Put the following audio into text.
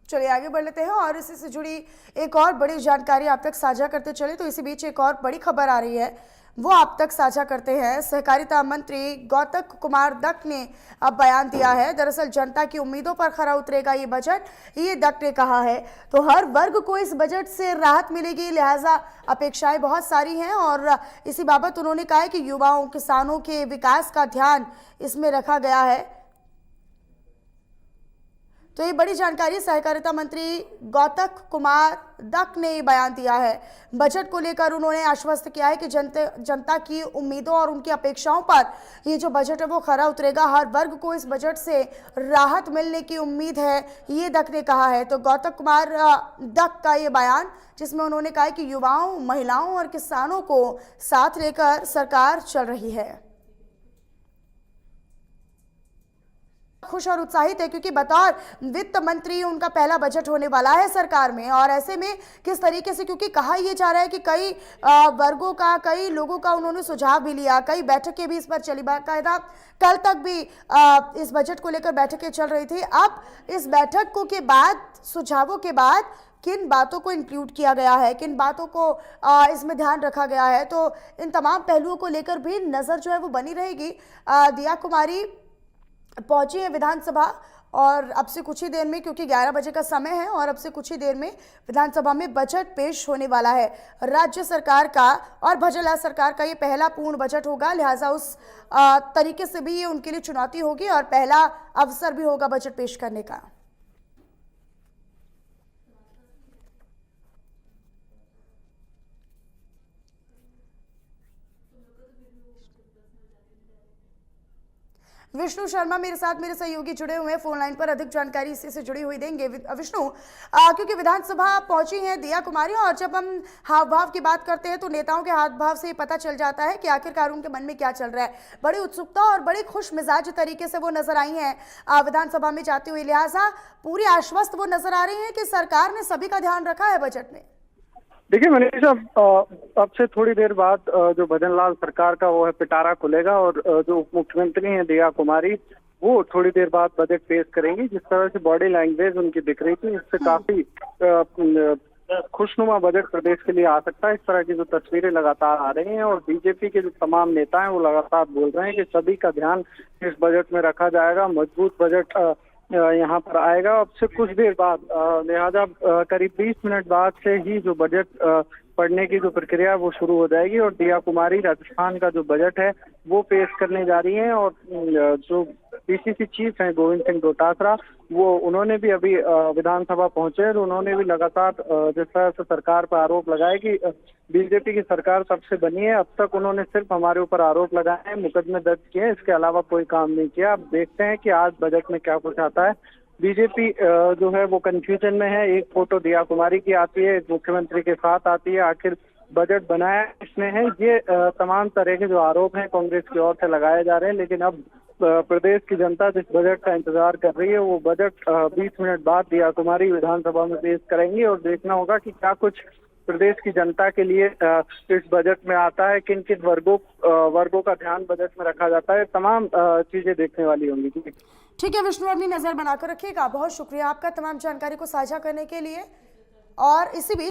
चलिए आगे बढ़ लेते हैं और इसी से जुड़ी एक और बड़ी जानकारी आप तक साझा करते चले। तो इसी बीच एक और बड़ी खबर आ रही है, वो आप तक साझा करते हैं। सहकारिता मंत्री गौतम कुमार दत्त ने अब बयान दिया है। दरअसल जनता की उम्मीदों पर खरा उतरेगा ये बजट, ये दत्त ने कहा है। तो हर वर्ग को इस बजट से राहत मिलेगी, लिहाजा अपेक्षाएं बहुत सारी हैं और इसी बाबत उन्होंने कहा है कि युवाओं, किसानों के विकास का ध्यान इसमें रखा गया है। तो ये बड़ी जानकारी सहकारिता मंत्री गौतम कुमार दत्त ने बयान दिया है। बजट को लेकर उन्होंने आश्वस्त किया है कि जनता की उम्मीदों और उनकी अपेक्षाओं पर ये जो बजट है वो खरा उतरेगा। हर वर्ग को इस बजट से राहत मिलने की उम्मीद है, ये दत्त ने कहा है। तो गौतम कुमार दत्त का ये बयान, जिसमें उन्होंने कहा है कि युवाओं, महिलाओं और किसानों को साथ लेकर सरकार चल रही है। खुश और उत्साहित है क्योंकि बतौर वित्त मंत्री उनका पहला बजट होने वाला है सरकार में। और ऐसे में किस तरीके से, क्योंकि कहा यह जा रहा है कि कई वर्गों का, कई लोगों का उन्होंने सुझाव भी लिया, कई बैठकें भी इस पर चली, बाकायदा कल तक भी इस बजट को लेकर बैठकें चल रही थी। अब इस बैठक को के बाद, सुझावों के बाद किन बातों को इंक्लूड किया गया है, किन बातों को इसमें ध्यान रखा गया है, तो इन तमाम पहलुओं को लेकर भी नजर जो है वो बनी रहेगी। दिया कुमारी पहुंची है विधानसभा और अब से कुछ ही देर में, क्योंकि 11 बजे का समय है और अब से कुछ ही देर में विधानसभा में बजट पेश होने वाला है। राज्य सरकार का और भजनलाल सरकार का ये पहला पूर्ण बजट होगा, लिहाजा उस तरीके से भी ये उनके लिए चुनौती होगी और पहला अवसर भी होगा बजट पेश करने का। विष्णु शर्मा मेरे साथ, मेरे सहयोगी जुड़े हुए हैं फोन लाइन पर, अधिक जानकारी इसी से जुड़ी हुई देंगे। विष्णु, क्योंकि विधानसभा पहुंची है दिया कुमारी और जब हम हाव भाव की बात करते हैं तो नेताओं के हाथ भाव से पता चल जाता है कि आखिरकार उनके मन में क्या चल रहा है। बड़ी उत्सुकता और बड़ी खुश मिजाज तरीके से वो नजर आई हैं विधानसभा में जाती हुई, लिहाजा पूरी आश्वस्त वो नजर आ रही है कि सरकार ने सभी का ध्यान रखा है बजट में। देखिए मनीषा, अब से थोड़ी देर बाद जो भजनलाल सरकार का वो है पिटारा खुलेगा और जो उप मुख्यमंत्री हैं दिया कुमारी, वो थोड़ी देर बाद बजट पेश करेंगी। जिस तरह से बॉडी लैंग्वेज उनकी दिख रही थी, इससे काफी खुशनुमा बजट प्रदेश के लिए आ सकता है। इस तरह की जो तस्वीरें लगातार आ रही हैं और बीजेपी के जो तमाम नेता हैं वो लगातार बोल रहे हैं कि सभी का ध्यान इस बजट में रखा जाएगा, मजबूत बजट यहाँ पर आएगा। अब से कुछ देर बाद, लिहाजा करीब 20 मिनट बाद से ही जो बजट पढ़ने की जो प्रक्रिया वो शुरू हो जाएगी और दिया कुमारी राजस्थान का जो बजट है वो पेश करने जा रही हैं। और जो पीसीसी चीफ हैं गोविंद सिंह डोटासरा, वो उन्होंने भी अभी विधानसभा पहुंचे तो उन्होंने भी लगातार जिस तरह से सरकार पर आरोप लगाए कि बीजेपी की सरकार तब से बनी है, अब तक उन्होंने सिर्फ हमारे ऊपर आरोप लगाए हैं, मुकदमे दर्ज किए हैं, इसके अलावा कोई काम नहीं किया। अब देखते हैं कि आज बजट में क्या कुछ आता है। बीजेपी जो है वो कंफ्यूजन में है। एक फोटो दिया कुमारी की आती है, एक मुख्यमंत्री के साथ आती है, आखिर बजट बनाया किसने है, ये तमाम तरह के जो आरोप हैं कांग्रेस की ओर से लगाए जा रहे हैं। लेकिन अब प्रदेश की जनता जिस बजट का इंतजार कर रही है वो बजट 20 मिनट बाद दिया कुमारी विधानसभा में पेश करेंगी और देखना होगा कि क्या कुछ प्रदेश की जनता के लिए इस बजट में आता है, किन किन वर्गों का ध्यान बजट में रखा जाता है, तमाम चीजें देखने वाली होंगी। ठीक है विष्णु, अपनी नजर बनाकर रखिएगा। बहुत शुक्रिया आपका तमाम जानकारी को साझा करने के लिए। और इसी बीच